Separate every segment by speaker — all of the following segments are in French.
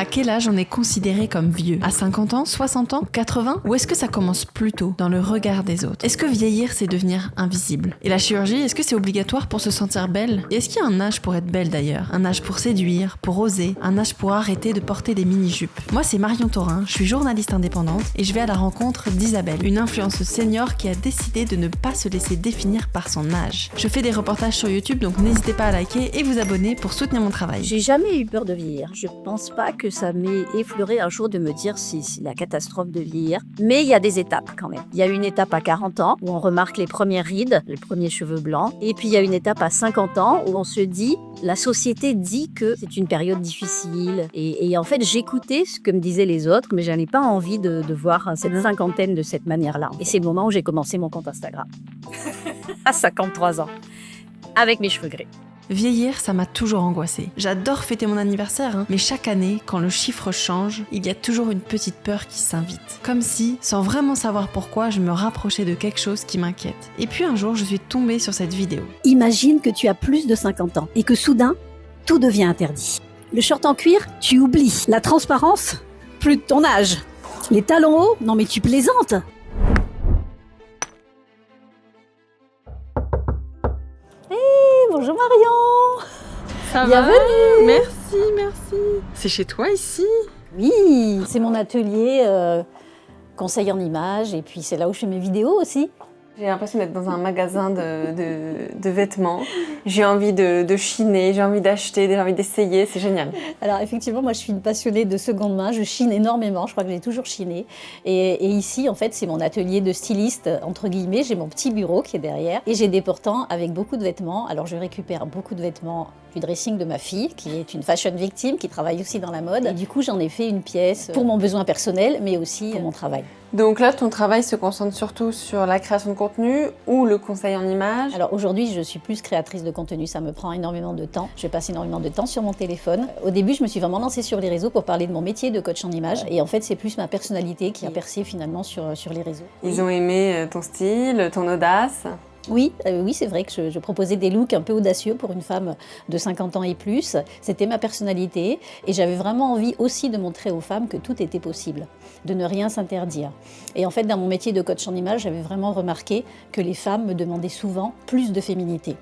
Speaker 1: À quel âge on est considéré comme vieux? À 50 ans, 60 ans, 80? Ou est-ce que ça commence plus tôt, dans le regard des autres? Est-ce que vieillir, c'est devenir invisible? Et la chirurgie, est-ce que c'est obligatoire pour se sentir belle? Et est-ce qu'il y a un âge pour être belle d'ailleurs? Un âge pour séduire, pour oser, un âge pour arrêter de porter des mini-jupes? Moi, c'est Marion Thorin, je suis journaliste indépendante et je vais à la rencontre d'Isabelle, une influenceuse senior qui a décidé de ne pas se laisser définir par son âge. Je fais des reportages sur YouTube, donc n'hésitez pas à liker et vous abonner pour soutenir mon travail.
Speaker 2: J'ai jamais eu peur de vieillir. Je pense pas que ça m'ait effleuré un jour de me dire si la catastrophe de vieillir. Mais il y a des étapes quand même. Il y a une étape à 40 ans où on remarque les premières rides, les premiers cheveux blancs. Et puis il y a une étape à 50 ans où on se dit, la société dit que c'est une période difficile. Et en fait, j'écoutais ce que me disaient les autres, mais j'avais pas envie de voir cette cinquantaine de cette manière-là. Et c'est le moment où j'ai commencé mon compte Instagram. À 53 ans. Avec mes cheveux gris.
Speaker 1: Vieillir, ça m'a toujours angoissée. J'adore fêter mon anniversaire, mais chaque année, quand le chiffre change, il y a toujours une petite peur qui s'invite. Comme si, sans vraiment savoir pourquoi, je me rapprochais de quelque chose qui m'inquiète. Et puis un jour, je suis tombée sur cette vidéo.
Speaker 2: Imagine que tu as plus de 50 ans et que soudain, tout devient interdit. Le short en cuir, tu oublies. La transparence, plus de ton âge. Les talons hauts, non mais tu plaisantes. Bonjour Marion.
Speaker 1: Ça
Speaker 2: Bienvenue.
Speaker 1: va? Merci. C'est chez toi ici?
Speaker 2: Oui, c'est mon atelier conseil en images et puis c'est là où je fais mes vidéos aussi.
Speaker 3: J'ai l'impression d'être dans un magasin de vêtements. J'ai envie de chiner, j'ai envie d'acheter, j'ai envie d'essayer, c'est génial.
Speaker 2: Alors effectivement, moi je suis une passionnée de seconde main, je chine énormément, je crois que j'ai toujours chiné. Et ici, en fait, c'est mon atelier de styliste, entre guillemets, j'ai mon petit bureau qui est derrière et j'ai des portants avec beaucoup de vêtements. Alors je récupère beaucoup de vêtements du dressing de ma fille, qui est une fashion victime, qui travaille aussi dans la mode. Et du coup, j'en ai fait une pièce pour mon besoin personnel, mais aussi pour mon travail.
Speaker 3: Donc là, ton travail se concentre surtout sur la création de contenu ou le conseil en images?
Speaker 2: Alors aujourd'hui, je suis plus créatrice de contenu, ça me prend énormément de temps. Je passe énormément de temps sur mon téléphone. Au début, je me suis vraiment lancée sur les réseaux pour parler de mon métier de coach en images. Et en fait, c'est plus ma personnalité qui a percé finalement sur les réseaux.
Speaker 3: Ils ont aimé ton style, ton audace?
Speaker 2: Oui, c'est vrai que je proposais des looks un peu audacieux pour une femme de 50 ans et plus. C'était ma personnalité et j'avais vraiment envie aussi de montrer aux femmes que tout était possible, de ne rien s'interdire. Et en fait, dans mon métier de coach en images, j'avais vraiment remarqué que les femmes me demandaient souvent plus de féminité.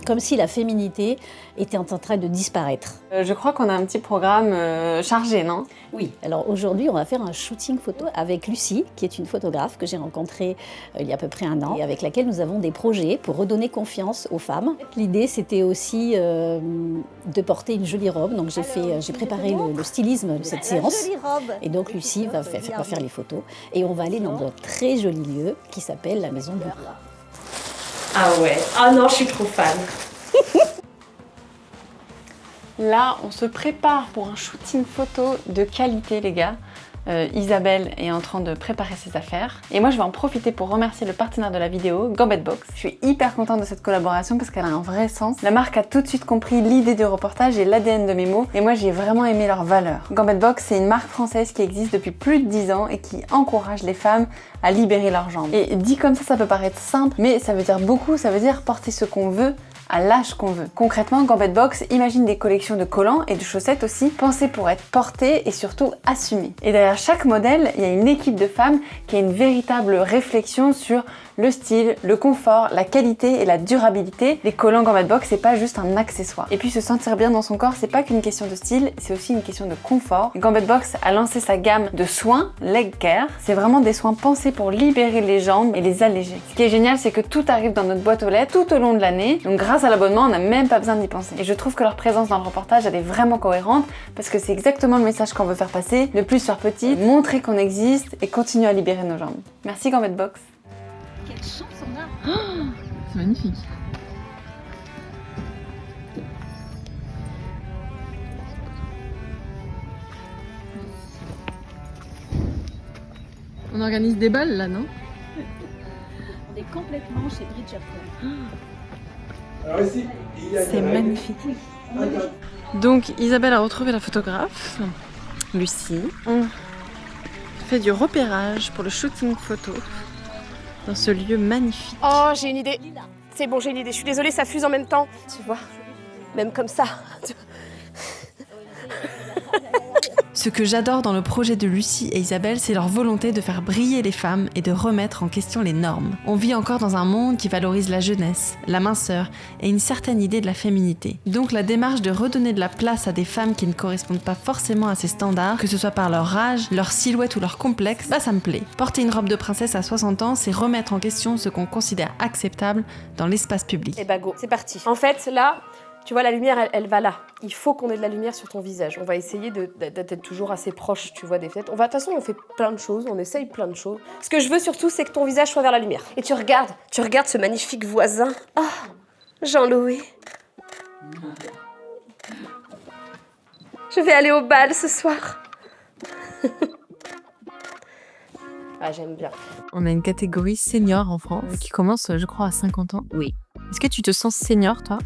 Speaker 2: Comme si la féminité était en train de disparaître.
Speaker 3: Je crois qu'on a un petit programme chargé, non?
Speaker 2: Oui, alors aujourd'hui on va faire un shooting photo avec Lucie, qui est une photographe que j'ai rencontrée il y a à peu près 1 an et avec laquelle nous avons des projets pour redonner confiance aux femmes. L'idée c'était aussi de porter une jolie robe, donc j'ai préparé le stylisme de cette séance. Et donc Lucie va faire les photos et on va aller dans un très joli lieu qui s'appelle la Maison du Roi.
Speaker 3: Ah ouais, ah non, je suis trop fan. Là, on se prépare pour un shooting photo de qualité, les gars. Isabelle est en train de préparer ses affaires. Et moi, je vais en profiter pour remercier le partenaire de la vidéo, Gambet Box. Je suis hyper contente de cette collaboration parce qu'elle a un vrai sens. La marque a tout de suite compris l'idée du reportage et l'ADN de mes mots. Et moi, j'ai vraiment aimé leurs valeurs. Gambet Box, c'est une marque française qui existe depuis plus de 10 ans et qui encourage les femmes à libérer leurs jambes. Et dit comme ça peut paraître simple, mais ça veut dire beaucoup. Ça veut dire porter ce qu'on veut à l'âge qu'on veut. Concrètement, Gambet Box imagine des collections de collants et de chaussettes aussi, pensées pour être portées et surtout assumées. Et derrière chaque modèle, il y a une équipe de femmes qui a une véritable réflexion sur le style, le confort, la qualité et la durabilité. Les collants Gambet Box, c'est pas juste un accessoire. Et puis se sentir bien dans son corps, c'est pas qu'une question de style, c'est aussi une question de confort. Gambet Box a lancé sa gamme de soins, Leg Care. C'est vraiment des soins pensés pour libérer les jambes et les alléger. Ce qui est génial, c'est que tout arrive dans notre boîte aux lettres tout au long de l'année. Donc grâce à l'abonnement, on n'a même pas besoin d'y penser. Et je trouve que leur présence dans le reportage, elle est vraiment cohérente parce que c'est exactement le message qu'on veut faire passer. Ne plus faire petit, montrer qu'on existe et continuer à libérer nos jambes. Merci Gambet Box.
Speaker 2: Quelle chance on a!
Speaker 1: Oh, c'est magnifique. On organise des balles là, non?
Speaker 2: On est complètement chez Bridgerton.
Speaker 1: C'est magnifique. Donc Isabelle a retrouvé la photographe, Lucie. On fait du repérage pour le shooting photo dans ce lieu magnifique.
Speaker 4: Oh, j'ai une idée. C'est bon, j'ai une idée. Je suis désolée, ça fuse en même temps. Tu vois, même comme ça.
Speaker 1: Ce que j'adore dans le projet de Lucie et Isabelle, c'est leur volonté de faire briller les femmes et de remettre en question les normes. On vit encore dans un monde qui valorise la jeunesse, la minceur et une certaine idée de la féminité. Donc la démarche de redonner de la place à des femmes qui ne correspondent pas forcément à ces standards, que ce soit par leur âge, leur silhouette ou leur complexe, ça me plaît. Porter une robe de princesse à 60 ans, c'est remettre en question ce qu'on considère acceptable dans l'espace public.
Speaker 4: Et bah go, c'est parti. En fait, là, tu vois, la lumière, elle va là. Il faut qu'on ait de la lumière sur ton visage. On va essayer d'être toujours assez proche, tu vois, des fenêtres. De toute façon, on fait plein de choses, on essaye plein de choses. Ce que je veux surtout, c'est que ton visage soit vers la lumière. Et tu regardes ce magnifique voisin. Ah, Jean-Louis. Je vais aller au bal ce soir. Ah, j'aime bien.
Speaker 5: On a une catégorie senior en France qui commence, je crois, à 50 ans.
Speaker 2: Oui.
Speaker 5: Est-ce que tu te sens senior, toi?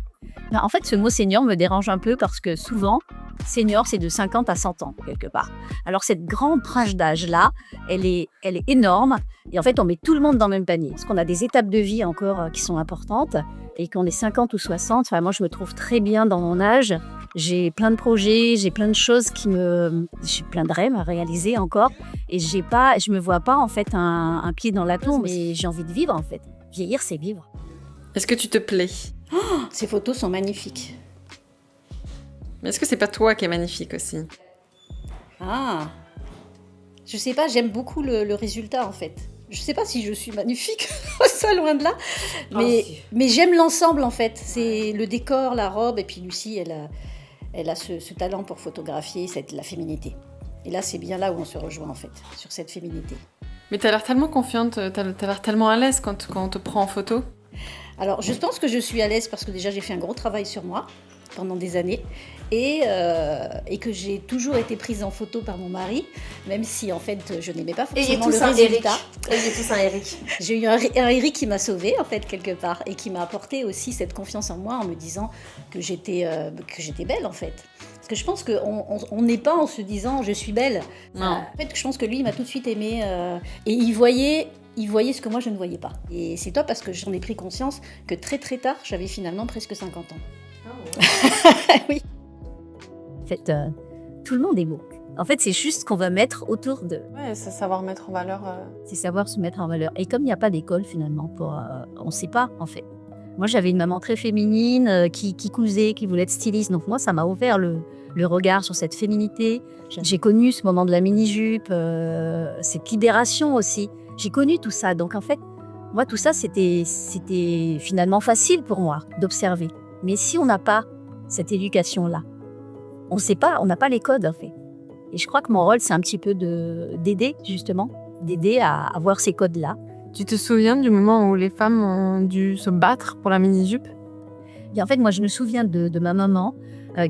Speaker 2: En fait, ce mot senior me dérange un peu parce que souvent, senior, c'est de 50 à 100 ans, quelque part. Alors, cette grande tranche d'âge-là, elle est énorme. Et en fait, on met tout le monde dans le même panier. Parce qu'on a des étapes de vie encore qui sont importantes. Et qu'on est 50 ou 60, enfin, moi, je me trouve très bien dans mon âge. J'ai plein de projets, j'ai plein de choses j'ai plein de rêves à réaliser encore. Et je me vois pas, en fait, un pied dans la tombe. Mais j'ai envie de vivre, en fait. Vieillir, c'est vivre.
Speaker 3: Est-ce que tu te plais?
Speaker 6: Ces photos sont magnifiques.
Speaker 3: Mais est-ce que c'est pas toi qui es magnifique aussi?
Speaker 6: Ah, je sais pas, j'aime beaucoup le résultat en fait. Je sais pas si je suis magnifique, ça loin de là, mais j'aime l'ensemble en fait. C'est le décor, la robe, et puis Lucie, elle a ce talent pour photographier la féminité. Et là, c'est bien là où on se rejoint en fait, sur cette féminité.
Speaker 3: Mais t'as l'air tellement confiante, t'as l'air tellement à l'aise quand on te prend en photo.
Speaker 6: Alors, je pense que je suis à l'aise parce que déjà, j'ai fait un gros travail sur moi pendant des années et que j'ai toujours été prise en photo par mon mari, même si en fait, je n'aimais pas forcément le résultat.
Speaker 4: Ayez tous un Eric.
Speaker 6: J'ai eu un Eric qui m'a sauvée en fait quelque part et qui m'a apporté aussi cette confiance en moi en me disant que j'étais belle en fait. Parce que je pense qu'on n'est pas en se disant je suis belle.
Speaker 3: Non.
Speaker 6: En fait, je pense que lui, il m'a tout de suite aimée et il voyait ce que moi je ne voyais pas. Et c'est top parce que j'en ai pris conscience que très très tard, j'avais finalement presque 50 ans. Oh, ouais. Oui.
Speaker 2: En fait, tout le monde est beau. En fait, c'est juste ce qu'on va mettre autour de.
Speaker 3: Ouais, c'est savoir mettre en valeur.
Speaker 2: C'est savoir se mettre en valeur. Et comme il n'y a pas d'école finalement, on ne sait pas en fait. Moi, j'avais une maman très féminine qui cousait, qui voulait être styliste. Donc moi, ça m'a ouvert le regard sur cette féminité. J'ai connu ce moment de la mini-jupe, cette libération aussi. J'ai connu tout ça. Donc en fait, moi, tout ça, c'était finalement facile pour moi d'observer. Mais si on n'a pas cette éducation-là, on ne sait pas, on n'a pas les codes en fait. Et je crois que mon rôle, c'est un petit peu d'aider justement, d'aider à voir ces codes-là.
Speaker 5: Tu te souviens du moment où les femmes ont dû se battre pour la mini-jupe?
Speaker 2: Et en fait, moi, je me souviens de ma maman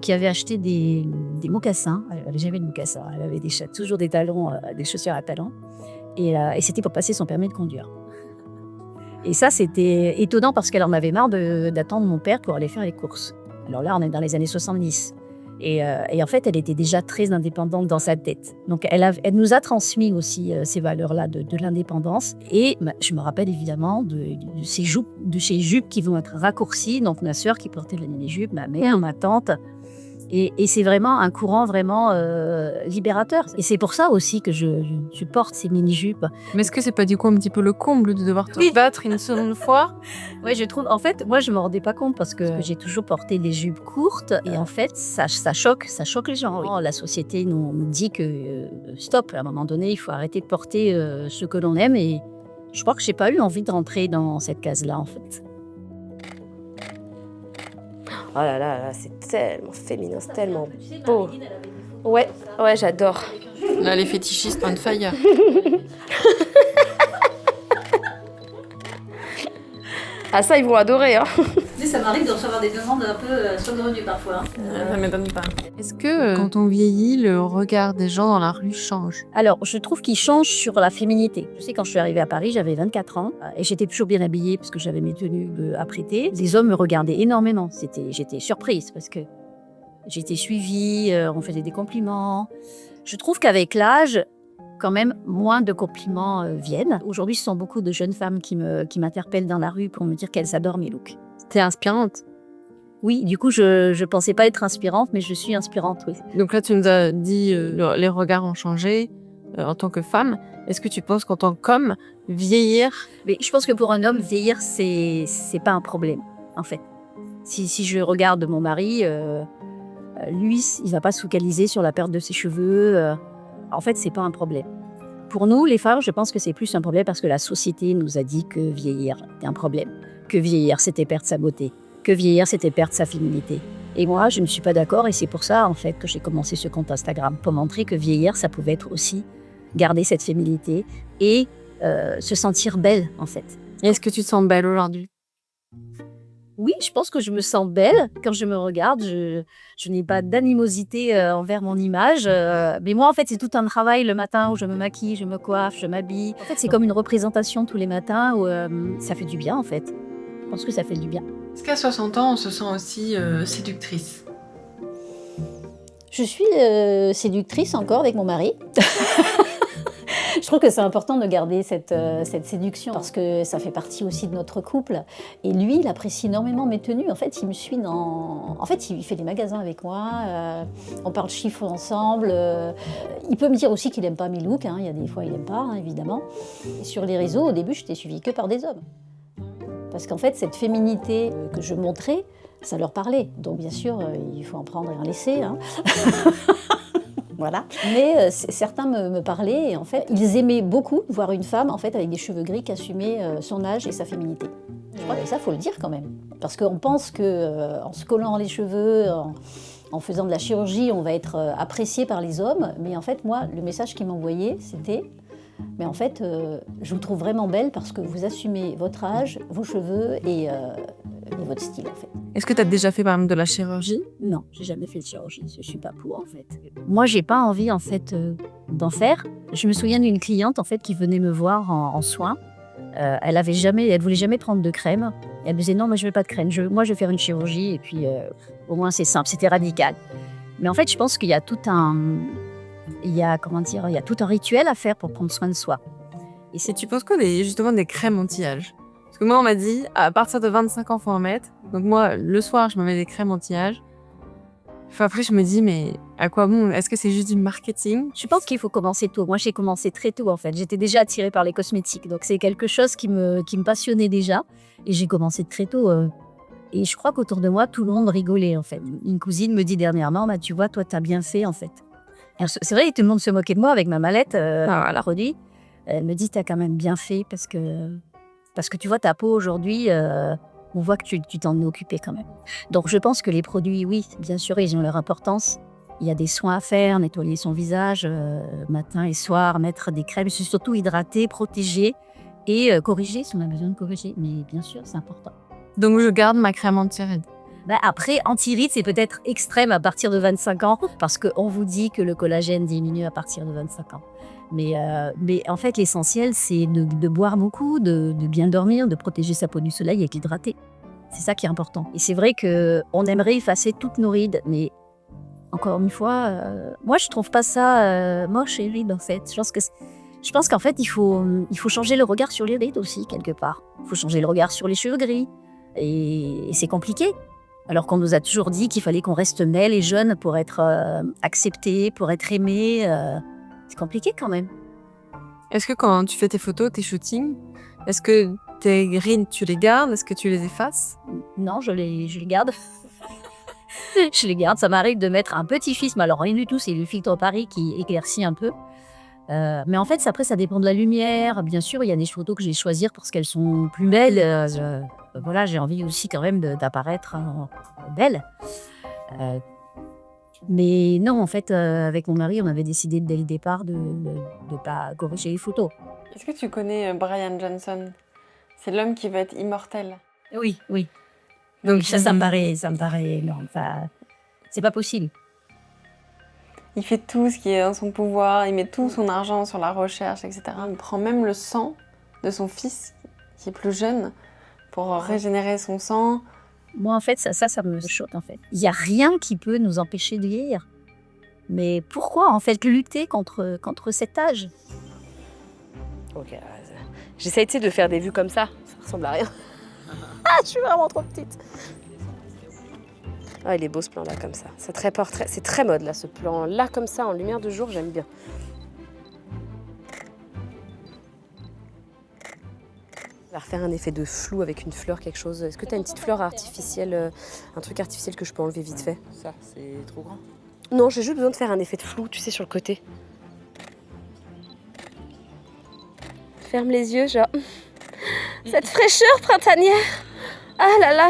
Speaker 2: qui avait acheté des mocassins. Elle n'avait jamais de mocassins. Elle avait toujours des talons, des chaussures à talons. Et c'était pour passer son permis de conduire. Et ça, c'était étonnant parce qu'elle en avait marre d'attendre mon père pour aller faire les courses. Alors là, on est dans les années 70. Et en fait, elle était déjà très indépendante dans sa tête. Donc, elle nous a transmis aussi ces valeurs-là de l'indépendance. Et je me rappelle évidemment de ces jupes qui vont être raccourcies. Donc, ma sœur qui portait la mini-jupe, ma mère, ma tante. Et c'est vraiment un courant vraiment libérateur. Et c'est pour ça aussi que je porte ces mini-jupes.
Speaker 5: Mais est-ce que c'est pas du coup un petit peu le comble de devoir te battre une seconde fois?
Speaker 2: Oui, je trouve. En fait, moi, je me rendais pas compte parce que j'ai toujours porté des jupes courtes. Et en fait, ça choque les gens. Oui. La société nous dit que stop, à un moment donné, il faut arrêter de porter ce que l'on aime. Et je crois que j'ai pas eu envie de rentrer dans cette case-là, en fait.
Speaker 4: Oh là là, c'est tellement féminin, c'est tellement beau. Ouais, j'adore.
Speaker 3: Là, les fétichistes on fire.
Speaker 4: Ah ça, ils vont adorer, hein.
Speaker 6: Ça m'arrive de recevoir des demandes un peu saugrenues parfois.
Speaker 3: Ça m'étonne pas.
Speaker 5: Est-ce que quand on vieillit, le regard des gens dans la rue change?
Speaker 2: Alors, je trouve qu'il change sur la féminité. Je sais, quand je suis arrivée à Paris, j'avais 24 ans et j'étais toujours bien habillée parce que j'avais mes tenues apprêtées. Les hommes me regardaient énormément. J'étais surprise parce que j'étais suivie, on faisait des compliments. Je trouve qu'avec l'âge, quand même, moins de compliments viennent. Aujourd'hui, ce sont beaucoup de jeunes femmes qui m'interpellent dans la rue pour me dire qu'elles adorent mes looks.
Speaker 5: T'es inspirante.
Speaker 2: Oui, du coup, je pensais pas être inspirante, mais je suis inspirante, oui.
Speaker 5: Donc là, tu nous as dit les regards ont changé en tant que femme. Est-ce que tu penses qu'en tant qu'homme, vieillir...
Speaker 2: Mais je pense que pour un homme, vieillir, c'est pas un problème, en fait. Si je regarde mon mari, lui, il va pas se focaliser sur la perte de ses cheveux. En fait, c'est pas un problème. Pour nous, les femmes, je pense que c'est plus un problème parce que la société nous a dit que vieillir était un problème, que vieillir, c'était perdre sa beauté, que vieillir, c'était perdre sa féminité. Et moi, je ne suis pas d'accord et c'est pour ça, en fait, que j'ai commencé ce compte Instagram, pour montrer que vieillir, ça pouvait être aussi garder cette féminité et se sentir belle, en fait.
Speaker 5: Est-ce que tu te sens belle aujourd'hui?
Speaker 2: Oui, je pense que je me sens belle quand je me regarde. Je n'ai pas d'animosité envers mon image. Mais moi, en fait, c'est tout un travail le matin où je me maquille, je me coiffe, je m'habille. En fait, c'est comme une représentation tous les matins où ça fait du bien, en fait. Je pense que ça fait du bien.
Speaker 1: Est-ce qu'à 60 ans, on se sent aussi séductrice?
Speaker 6: Je suis séductrice encore avec mon mari. Je trouve que c'est important de garder cette séduction parce que ça fait partie aussi de notre couple. Et lui, il apprécie énormément mes tenues. En fait, il me suit En fait, il fait des magasins avec moi. On parle chiffres ensemble. Il peut me dire aussi qu'il n'aime pas mes looks. Il y a des fois, il n'aime pas, évidemment. Et sur les réseaux, au début, je n'étais suivie que par des hommes. Parce qu'en fait, cette féminité que je montrais, ça leur parlait. Donc, bien sûr, il faut en prendre et en laisser. Voilà. Mais certains me parlaient et en fait, ils aimaient beaucoup voir une femme en fait avec des cheveux gris qui assumait son âge et sa féminité. Je crois que ça, faut le dire quand même. Parce qu'on pense que en se collant les cheveux, en faisant de la chirurgie, on va être apprécié par les hommes. Mais en fait, moi, le message qu'ils m'envoyaient, c'était mais en fait, je vous trouve vraiment belle parce que vous assumez votre âge, vos cheveux et votre style, en fait.
Speaker 5: Est-ce que tu as déjà fait, par exemple, de la chirurgie?
Speaker 2: Non, j'ai jamais fait de chirurgie. Je suis pas pour, en fait. Moi, j'ai pas envie, en fait, d'en faire. Je me souviens d'une cliente, en fait, qui venait me voir en soins. Elle voulait jamais prendre de crème. Elle me disait non, moi, je veux pas de crème. Moi, je vais faire une chirurgie et puis au moins c'est simple. C'était radical. Mais en fait, je pense qu'il y a tout il y a tout un rituel à faire pour prendre soin de soi.
Speaker 5: Et si tu penses quoi justement des crèmes anti-âge? Parce que moi, on m'a dit, à partir de 25 ans, faut en mettre. Donc moi, le soir, je me mets des crèmes anti-âge. Enfin, après, je me dis, mais à quoi bon? Est-ce que c'est juste du marketing?
Speaker 2: Je pense qu'il faut commencer tôt. Moi, j'ai commencé très tôt, en fait. J'étais déjà attirée par les cosmétiques. Donc, c'est quelque chose qui me passionnait déjà. Et j'ai commencé très tôt. Et je crois qu'autour de moi, tout le monde rigolait, en fait. Une cousine me dit dernièrement, bah, tu vois, toi, t'as bien fait, en fait. Alors, c'est vrai, tout le monde se moquait de moi avec ma mallette à la produit. Elle me dit, t'as quand même bien fait parce que tu vois, ta peau aujourd'hui, on voit que tu t'en es occupée quand même. Donc, je pense que les produits, oui, bien sûr, ils ont leur importance. Il y a des soins à faire, nettoyer son visage matin et soir, mettre des crèmes, surtout hydrater, protéger et corriger si on a besoin de corriger. Mais bien sûr, c'est important.
Speaker 5: Donc, je garde ma crème anti-rides.
Speaker 2: Après, anti-rides, c'est peut-être extrême à partir de 25 ans parce qu'on vous dit que le collagène diminue à partir de 25 ans. Mais en fait, l'essentiel, c'est de boire beaucoup, de bien dormir, de protéger sa peau du soleil et d'hydrater. C'est ça qui est important. Et c'est vrai qu'on aimerait effacer toutes nos rides, mais encore une fois, moi, je trouve pas ça moche, les rides, en fait. Je pense qu'en fait, il faut changer le regard sur les rides aussi, quelque part. Il faut changer le regard sur les cheveux gris. Et c'est compliqué. Alors qu'on nous a toujours dit qu'il fallait qu'on reste belle et jeune pour être accepté, pour être aimé. C'est compliqué quand même.
Speaker 5: Est-ce que quand tu fais tes photos, tes shootings, est-ce que tes rides, tu les gardes? Est-ce que tu les effaces?
Speaker 2: Non, je les garde. Je les garde. Ça m'arrive de mettre un petit fils, mais alors rien du tout, c'est le filtre Paris qui éclaircit un peu. Mais en fait, après, ça dépend de la lumière. Bien sûr, il y a des photos que je vais choisir parce qu'elles sont plus belles. Voilà, j'ai envie aussi quand même d'apparaître belle. Mais non, en fait, avec mon mari, on avait décidé dès le départ de ne pas corriger les photos.
Speaker 3: Est-ce que tu connais Brian Johnson? C'est l'homme qui va être immortel.
Speaker 2: Oui. Donc ça me paraît non, enfin, c'est pas possible.
Speaker 3: Il fait tout ce qui est dans son pouvoir, il met tout son argent sur la recherche, etc. Il prend même le sang de son fils, qui est plus jeune, pour régénérer son sang.
Speaker 2: Moi, en fait, ça me choque, en fait. Il n'y a rien qui peut nous empêcher de vieillir. Mais pourquoi, en fait, lutter contre cet âge?
Speaker 4: Ok, j'essaie de faire des vues comme ça ressemble à rien. Je suis vraiment trop petite. Ah, il est beau ce plan-là, comme ça. C'est très portrait, c'est très mode, là, ce plan-là, comme ça, en lumière de jour, j'aime bien. On va refaire un effet de flou avec une fleur, quelque chose. Est-ce que tu as une petite fleur artificielle, un truc artificiel que je peux enlever vite fait?
Speaker 7: Ça, c'est trop grand.
Speaker 4: Non, j'ai juste besoin de faire un effet de flou, tu sais, sur le côté. Ferme les yeux, genre... Cette fraîcheur printanière. Ah là là.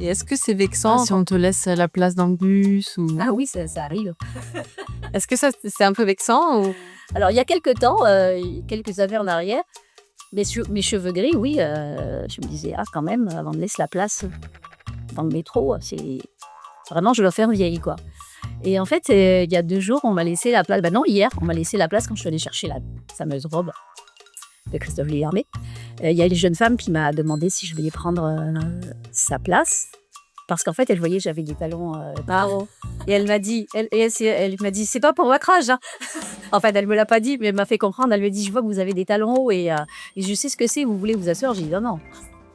Speaker 5: Et est-ce que c'est vexant si on te laisse la place dans le bus ou...
Speaker 2: Ah oui, ça arrive.
Speaker 5: Est-ce que ça, c'est un peu vexant ou...
Speaker 2: Alors, il y a quelques temps, quelques années en arrière, mes cheveux gris, oui, je me disais, ah, quand même, on me laisse la place dans le métro, c'est... Vraiment, je dois faire vieille, quoi. Et en fait, il y a 2 jours, on m'a laissé la place... non, hier, on m'a laissé la place quand je suis allée chercher la fameuse robe de Christophe Lillermé. Il y a une jeune femme qui m'a demandé si je voulais prendre sa place. Parce qu'en fait, elle voyait j'avais des talons marron. Et elle m'a dit, c'est pas pour votre âge. Hein. En fait, elle me l'a pas dit, mais elle m'a fait comprendre. Elle me dit, je vois que vous avez des talons hauts et je sais ce que c'est. Vous voulez vous asseoir? J'ai dit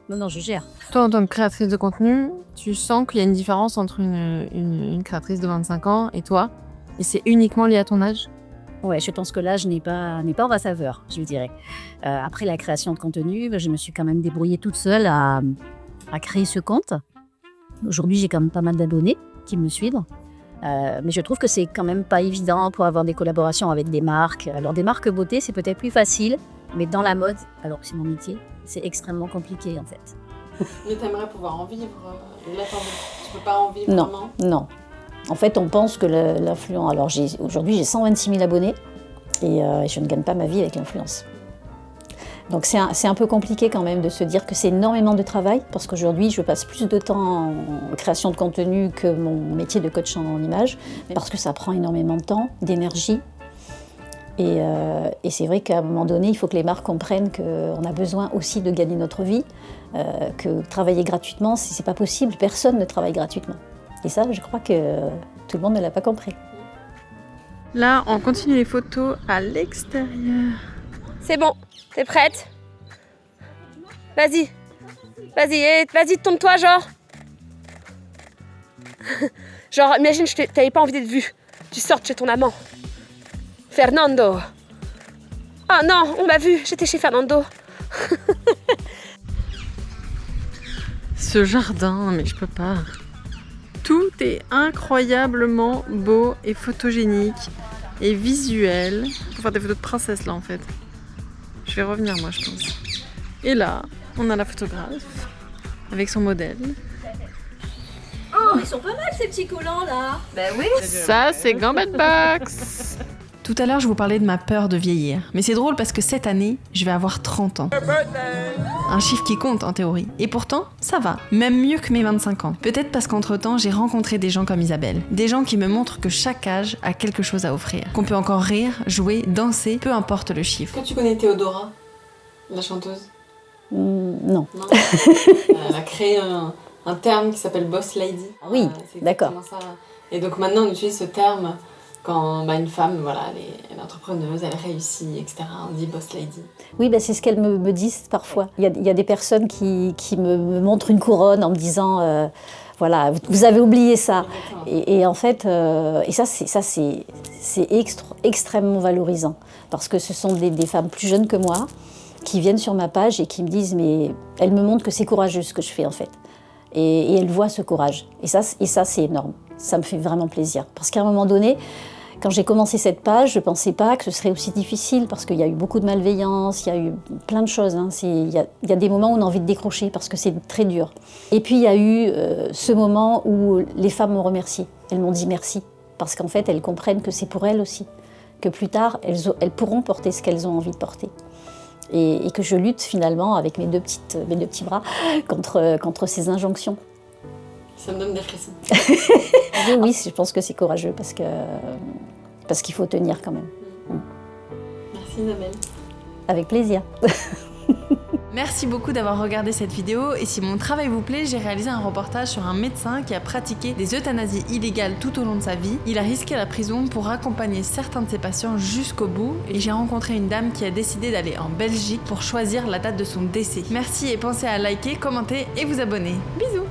Speaker 2: non, je gère.
Speaker 5: Toi, en tant que créatrice de contenu, tu sens qu'il y a une différence entre une créatrice de 25 ans et toi? Et c'est uniquement lié à ton âge?
Speaker 2: Ouais, je pense que l'âge n'est pas en ma faveur, je dirais. Après la création de contenu, je me suis quand même débrouillée toute seule à créer ce compte. Aujourd'hui, j'ai quand même pas mal d'abonnés qui me suivent. Mais je trouve que c'est quand même pas évident pour avoir des collaborations avec des marques. Alors, des marques beauté, c'est peut-être plus facile, mais dans la mode, alors que c'est mon métier, c'est extrêmement compliqué en fait.
Speaker 3: Mais t'aimerais pouvoir en vivre, tu peux pas en vivre vraiment?
Speaker 2: Non. En fait, on pense que l'influence... Alors, aujourd'hui, j'ai 126 000 abonnés et je ne gagne pas ma vie avec l'influence. Donc, c'est un peu compliqué quand même de se dire que c'est énormément de travail parce qu'aujourd'hui, je passe plus de temps en création de contenu que mon métier de coach en image parce que ça prend énormément de temps, d'énergie. Et c'est vrai qu'à un moment donné, il faut que les marques comprennent qu'on a besoin aussi de gagner notre vie, que travailler gratuitement, c'est pas possible. Personne ne travaille gratuitement. Et ça, je crois que tout le monde ne l'a pas compris.
Speaker 1: Là, on continue les photos à l'extérieur.
Speaker 4: C'est bon, t'es prête? Vas-y, tourne-toi, genre. Genre, imagine, t'avais pas envie d'être vue. Tu sortes chez ton amant. Fernando. Ah non, on m'a vu, j'étais chez Fernando.
Speaker 1: Ce jardin, mais je peux pas. Tout est incroyablement beau et photogénique et visuel. Faut faire des photos de princesse là en fait. Je vais revenir moi je pense. Et là, on a la photographe avec son modèle.
Speaker 2: Oh, ils sont pas mal ces petits collants là.
Speaker 6: Ben oui.
Speaker 1: Ça c'est Gambit Box. Tout à l'heure, je vous parlais de ma peur de vieillir. Mais c'est drôle parce que cette année, je vais avoir 30 ans. Un chiffre qui compte en théorie. Et pourtant, ça va. Même mieux que mes 25 ans. Peut-être parce qu'entre-temps, j'ai rencontré des gens comme Isabelle. Des gens qui me montrent que chaque âge a quelque chose à offrir. Qu'on peut encore rire, jouer, danser, peu importe le chiffre.
Speaker 3: Est-ce que tu connais Théodora, la chanteuse?
Speaker 2: Non.
Speaker 3: Non. Elle a créé un terme qui s'appelle Boss Lady.
Speaker 2: Ah oui,
Speaker 3: C'est
Speaker 2: d'accord.
Speaker 3: exactement ça. Et donc maintenant, on utilise ce terme quand une femme, voilà, elle est entrepreneuse, elle réussit, etc. On dit Boss Lady.
Speaker 2: Oui, c'est ce qu'elles me disent parfois. Il y a des personnes qui me montrent une couronne en me disant voilà, vous avez oublié ça. Et en fait, et ça c'est extrêmement valorisant parce que ce sont des femmes plus jeunes que moi qui viennent sur ma page et qui me disent mais elles me montrent que c'est courageux ce que je fais en fait. Et elles voient ce courage. Et ça c'est énorme. Ça me fait vraiment plaisir parce qu'à un moment donné, quand j'ai commencé cette page, je ne pensais pas que ce serait aussi difficile parce qu'il y a eu beaucoup de malveillance, il y a eu plein de choses. Hein. Il y a des moments où on a envie de décrocher parce que c'est très dur. Et puis il y a eu ce moment où les femmes m'ont remercié. Elles m'ont dit merci parce qu'en fait elles comprennent que c'est pour elles aussi, que plus tard elles pourront porter ce qu'elles ont envie de porter. Et que je lutte finalement avec mes deux petits bras contre ces injonctions.
Speaker 3: Ça me donne des frissons.
Speaker 2: Oui, je pense que c'est courageux parce qu'il faut tenir quand même.
Speaker 3: Merci Isabelle.
Speaker 2: Avec plaisir.
Speaker 1: Merci beaucoup d'avoir regardé cette vidéo et si mon travail vous plaît, j'ai réalisé un reportage sur un médecin qui a pratiqué des euthanasies illégales tout au long de sa vie. Il a risqué la prison pour accompagner certains de ses patients jusqu'au bout et j'ai rencontré une dame qui a décidé d'aller en Belgique pour choisir la date de son décès. Merci et pensez à liker, commenter et vous abonner. Bisous!